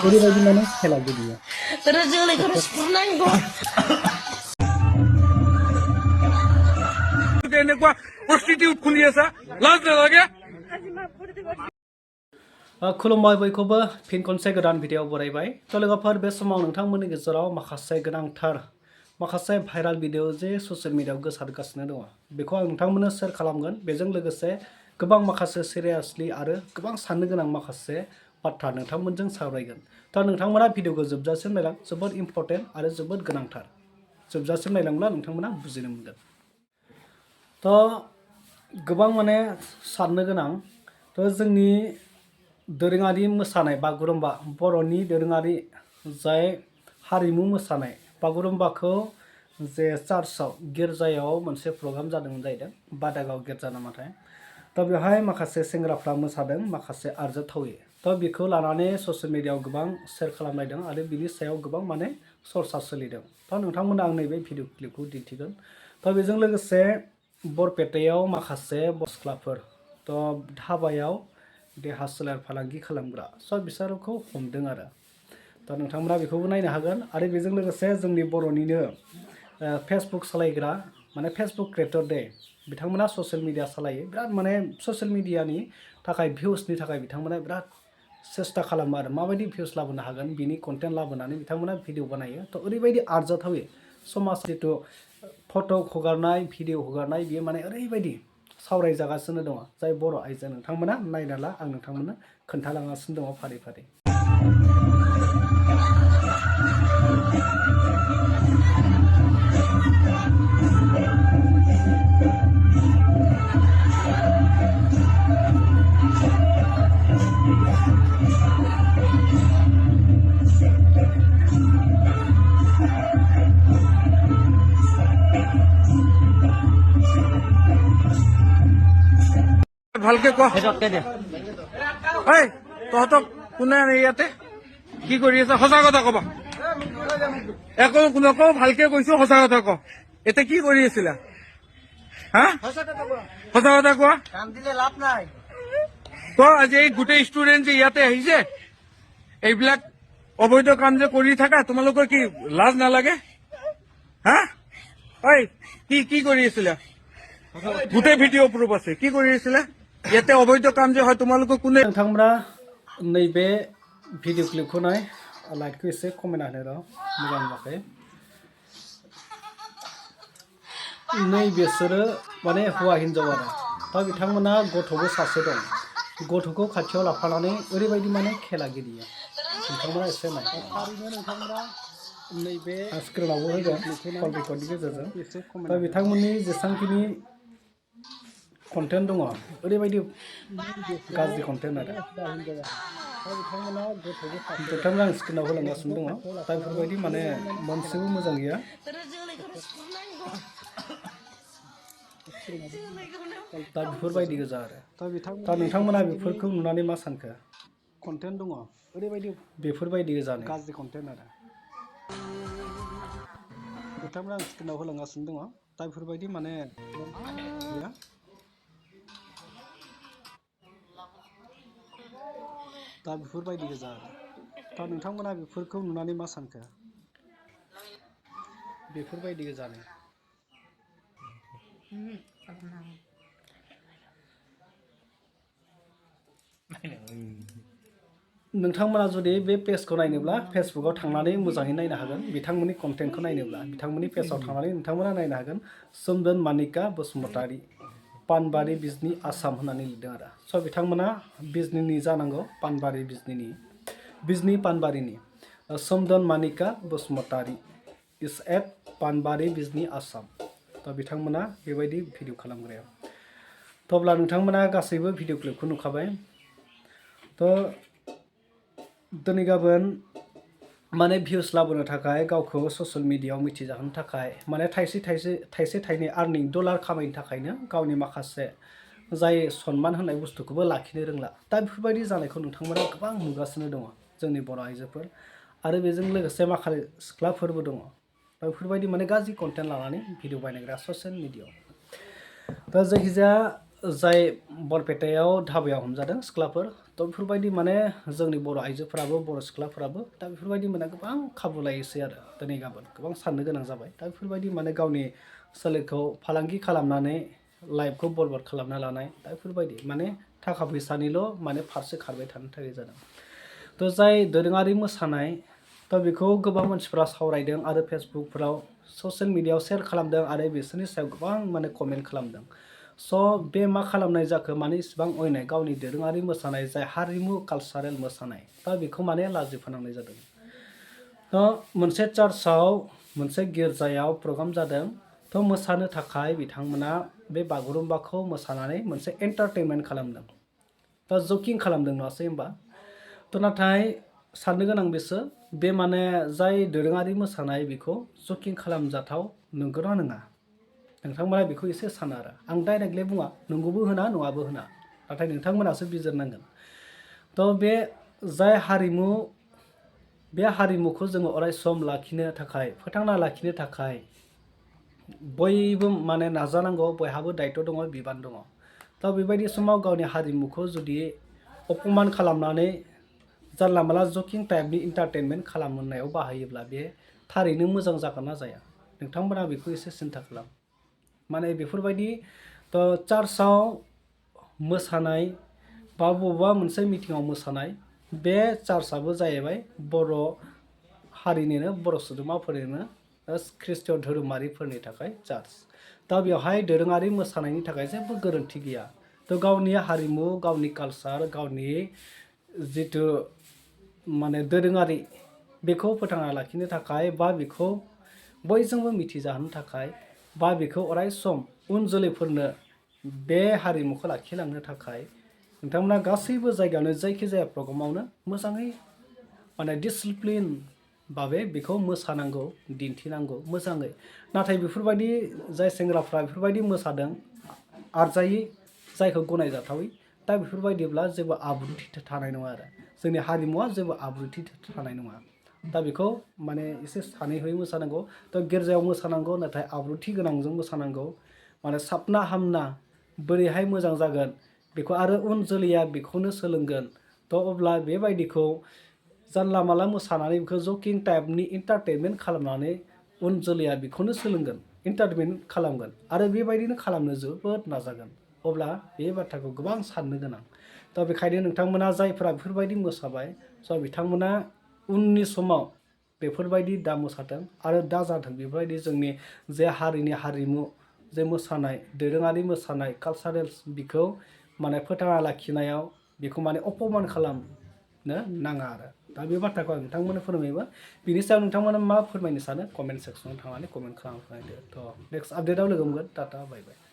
ओरैबायदि माने खेला गेलेयो এনেকুৱা প্ৰস্টিটিউট খুলি আছা লাজ নালাগে खुलुमबाय बयखौबो फिन खनसे गोदान भिडिअ बरायबाय थ' लोगोफोर बे समाव नोंथांमोननि गेजेराव माखासे गोनांथार माखासे भाइराल भिडिअ जे ससियेल मिडियायाव गोसारगासिनो दङ बेखौ आं नोंथांमोननो शेयार खालामगोन बेजों लोगोसे गोबां माखासे सिरियासलि आरो गोबां साननो गोनां माखासे बाथ्रा नोंथांमोनजों सावरायगोन थ' नोंथांमोना भिडिअखौ जोबजासिम नायलां जोबोद इम्परटेन्ट आरो जोबोद गोनांथार जोबजासिम नायलांब्ला नोंथांमोना बुजिनो मोनगोन थ' गोबां माने साननो गोनां थ' जोंनि दोरोङारि मोसानाय बागुरुम्बा बर'नि दोरोङारि जाय हारिमु मोसानाय बागुरुम्बाखौ जे चार्चआव गिर्जायाव मोनसे प्रग्राम जादोंमोन जाहैदों बादागाव गिर्जा नामाथाय थ' बेवहाय माखासे सेंग्राफ्रा मोसादों माखासे आरजाथावै थ' बेखौ लानानै ससियेल मिडियायाव गोबां शेयार खालामलायदों आरो बिनि सायाव गोबां माने चर्चा सोलिदों थ' नोंथांमोना आं नैबे भिडिअ क्लिपखौ दिन्थिगोन थ' बेजों लोगोसे बरपेटायाव माखासे बसख्लाफोर थ' हाबायाव देहा सोलेर फालांगि खालामग्रा स' बिसोरखौ हमदों आरो दा नोंथांमोना बेखौबो नायनो हागोन आरो बेजों लोगोसे जोंनि बर'निनो फेसबुक सालायग्रा माने फेसबुक क्रिएटर डे बिथांमोना ससियेल मिडिया सालायो बिराद माने ससियेल मिडियानि थाखाय भिउसनि थाखाय बिथांमोना बिराद सेस्था खालामो आरो माबायदि भिउस लाबोनो हागोन बिनि कन्टेन्ट लाबोनानै बिथांमोना भिडिअ बानायो थ' ओरैबायदि आरजाथावै समाज जिथु फट' हगारनाय भिडिअ हगारनाय बियो माने ओरैबायदि सावरायजागासिनो दङ जाय बर' आइजो नोंथांमोना नायना ला आं नोंथांमोननो खोन्थालांगासिनो दङ फारि फारि ভালকে কোৱা এই তহঁতক কোনে ইয়াতে কি কৰি আছে সঁচা কথা কবা একো নকওঁ ভালকে কৈছো সঁচা কথা ক এতিয়া কি কৰি আছিলা হা সঁচা কথা কোৱা ক আজি এই গোটেই ষ্টুডেণ্ট যে ইয়াতে আহিছে এইবিলাক অবৈধ কাম যে কৰি থাকা তোমালোকৰ কি লাজ নালাগে হা ঐ কি কৰি আছিলা গোটেই ভিডিঅ' প্ৰুফ আছে কি কৰি আছিলা ইয়াতে অবৈধ কাম যে হয় তোমালোকৰ কোনে नोंथांमोना नैबे भिडिअ क्लिपखौ नाय लाइकखौ एसे खमायना होनो र' मोजां नुवाखै नै बिसोरो माने हौवा हिन्जाव आरो दा बिथांमोना गथ'बो सासे दं गथ'खौ खाथियाव लाफानानै ओरैबायदि माने खेला गेलेयो नोंथांमोना एसे नाय थारैनो नोंथांमोना नैबे स्क्रिनावबो होगोन कल रेकर्डनि गेजेरजों दा बिथांमोननि जेसांखिनि कन्टेन्ट दङ ओरैबायदि गाज्रि कन्टेन्ट आरो बिथांमोना आं स्क्रिनाव होलांगासिनो दङ दा बेफोरबायदि माने मोनसेबो मोजां गैया दा बेफोरबायदि गोजा आरो दा नोंथांमोना बेफोरखौ नुनानै मा सानखो कन्टेन्ट दङ ओरैबायदि बेफोरबायदि गोजानो गाज्रि कन्टेन्ट आरो बिथांमोना आं स्क्रिनाव होलांगासिनो दङ दा बेफोरबायदि माने गैया दा बेफोरबायदि गोजा आरो दा नोंथांमोना बेफोरखौ नुनानै मा सानखो बेफोरबायदि गोजानो नोंथांमोना जुदि बे पेजखौ नायनोब्ला फेसबुकाव थांनानै मोजाङै नायनो हागोन बिथांमोननि कन्टेन्टखौ नायनोब्ला बिथांमोननि पेजाव थांनानै नोंथांमोना नायनो हागोन सोमदोन मानिका बसुमतारी पानबारि बिजनि आसाम होननानै लिरदों आरो स' बिथांमोना बिजनिनि जानांगौ पानबारि बिजनि पानबारिनि सोमदोन मानिका बसुमतारी इज एट पानबारि बिजनि आसाम थ' बिथांमोना बेबायदि भिडिअ खालामग्राया थ' अब्ला नोंथांमोना गासैबो भिडिअ क्लिपखौ नुखाबाय थ' दिनै गाबोन माने भिउस लाबोनो थाखाय गावखौ ससियेल मिडियायाव मिथिजाहोनो थाखाय माने थाइसे थाइनै आर्निं डलार खामायनो थाखायनो गावनि माखासे जाय सनमान होनाय बुस्थुखौबो लाखिनो रोंला दा बेफोरबायदि जानायखौ नोंथांमोना गोबां नुगासिनो दङ जोंनि बर' आइजोफोर आरो बेजों लोगोसे माखासे सिख्लाफोरबो दङ दा बेफोरबायदि माने गाज्रि कन्टेन्ट लानानै भिडिअ बानायग्रा ससियेल मिडियायाव दा जायखिजाया जाय बरपेटायाव धाबायाव हमजादों सिख्लाफोर थ' बेफोरबायदि माने जोंनि बर' आइजोफोराबो बर' सिख्लाफोराबो दा बेफोरबायदि माने गोबां खाबु लायोसै आरो दिनै गाबोन गोबां साननो गोनां जाबाय दा बेफोरबायदि माने गावनि सोलेरखौ फालांगि खालामनानै लाइफखौ बरबाद खालामना लानाय दा बेफोरबायदि माने थाखा फैसानिल' माने फारसे खारबाय थानो थाखाय जादों थ' जाय दोरोङारि मोसानाय थ' बेखौ गोबां मानसिफ्रा सावरायदों आरो फेसबुकफोराव ससियेल मिडियायाव शेयार खालामदों आरो बिसोरनि सायाव गोबां माने कमेन्ट खालामदों स' बे मा खालामनाय जाखो माने इसिबां अयनाय गावनि दोरोङारि मोसानाय जाय हारिमु कालसारेल मोसानाय दा बेखौ माने लाजि फोनांनाय जादों थ' मोनसे चार्चआव मोनसे गिर्जायाव प्रग्राम जादों थ' मोसानो थाखाय बिथांमोना बे बागुरुम्बाखौ मोसानानै मोनसे एन्टारटेनमेन्ट खालामदों थ' जकिं खालामदों नङासै होमबा थ' नाथाय साननो गोनां बिसोर बे माने जाय दोरोङारि मोसानाय बेखौ जकिं खालामजाथाव नंगौना नङा नोंथांमोना बेखौ एसे सानो आरो आं डाइरेक्टलि बुङा नंगौबो होना नङाबो होना नाथाय नोंथांमोनासो बिजिरनांगोन थ' बे जाय हारिमु बे हारिमुखौ जोङो अराय सम लाखिनो थाखाय फोथांना लाखिनो थाखाय बयबो माने नाजानांगौ बयहाबो दायित्व दङ बिबान दङ थ' बेबायदि समाव गावनि हारिमुखौ जुदि अपमान खालामनानै जानला माला जकिं टाइपनि इन्टारटेनमेन्ट खालामनायाव बाहायोब्ला बे थारैनो मोजां जागोन ना जाया नोंथांमोना बेखौ एसे सिन्था खालाम माने बेफोरबायदि थ' चार्चआव मोसानाय बा बबेबा मोनसे मिटिङाव मोसानाय बे चार्चआबो जाहैबाय बर' हारिनिनो बर' सोद्रोमाफोरनिनो ख्रिस्टियान धोरोमारिफोरनि थाखाय चार्च दा बेवहाय दोरोङारि मोसानायनि थाखाय जेबो गोरोन्थि गैया थ' गावनि हारिमु गावनि कालसार गावनि जिथु माने दोरोङारि बेखौ फोथांना लाखिनो थाखाय बा बेखौ बयजोंबो मिथिजाहोनो थाखाय बा बेखौ अराय सम उन जोलैफोरनो बे हारिमुखौ लाखिलांनो थाखाय नोंथांमोना गासैबो जायगायावनो जायखिजाया प्रग्रामावनो मोजाङै माने डिसिप्लिन भाबै बेखौ मोसानांगौ दिन्थिनांगौ मोजाङै नाथाय बेफोरबायदि जाय सेंग्राफ्रा बेफोरबायदि मोसादों आरजायै जायखौ गनायजाथावै दा बेफोरबायदिब्ला जेबो आब्रुथि थानाय नङा आरो जोंनि हारिमुवा जेबो आब्रुथि थानाय नङा दा बेखौ माने एसे सानै हयै मोसानांगौ थ' गिर्जायाव मोसानांगौ नाथाय आब्रुथि गोनांजों मोसानांगौ माने साबना हामना बोरैहाय मोजां जागोन बेखौ आरो उन जोलैया बेखौनो सोलोंगोन थ' अब्ला बेबायदिखौ जानला माला मोसानानै बेखौ जकिं टाइपनि इन्टारटेनमेन्ट खालामनानै उन जोलैया बेखौनो सोलोंगोन इन्टारटेनमेन्ट खालामगोन आरो बेबायदिनो खालामनो जोबोद नाजागोन अब्ला बे बाथ्राखौ गोबां साननो गोनां दा बेखायनो नोंथांमोना जायफोरा बेफोरबायदि मोसाबाय स' बिथांमोना उननि समाव बेफोरबायदि दा मोसाथों आरो दा जाथों बेफोरबायदि जोंनि जे हारिनि हारिमु जे मोसानाय दोरोङारि मोसानाय कालसारेल बिखौ माने फोथांना लाखिनायाव बेखौ माने अपमान खालामनो नाङा आरो दा बे बाथ्राखौ आं नोंथांमोननो फोरमायबाय बिनि सायाव नोंथांमोना मा फोरमायनो सानो कमेन्ट सेक्सनाव थांनानै कमेन्ट खालामनायदो थ' नेक्स्ट आपडेटआव लोगो मोनगोन टाटा बाय बाय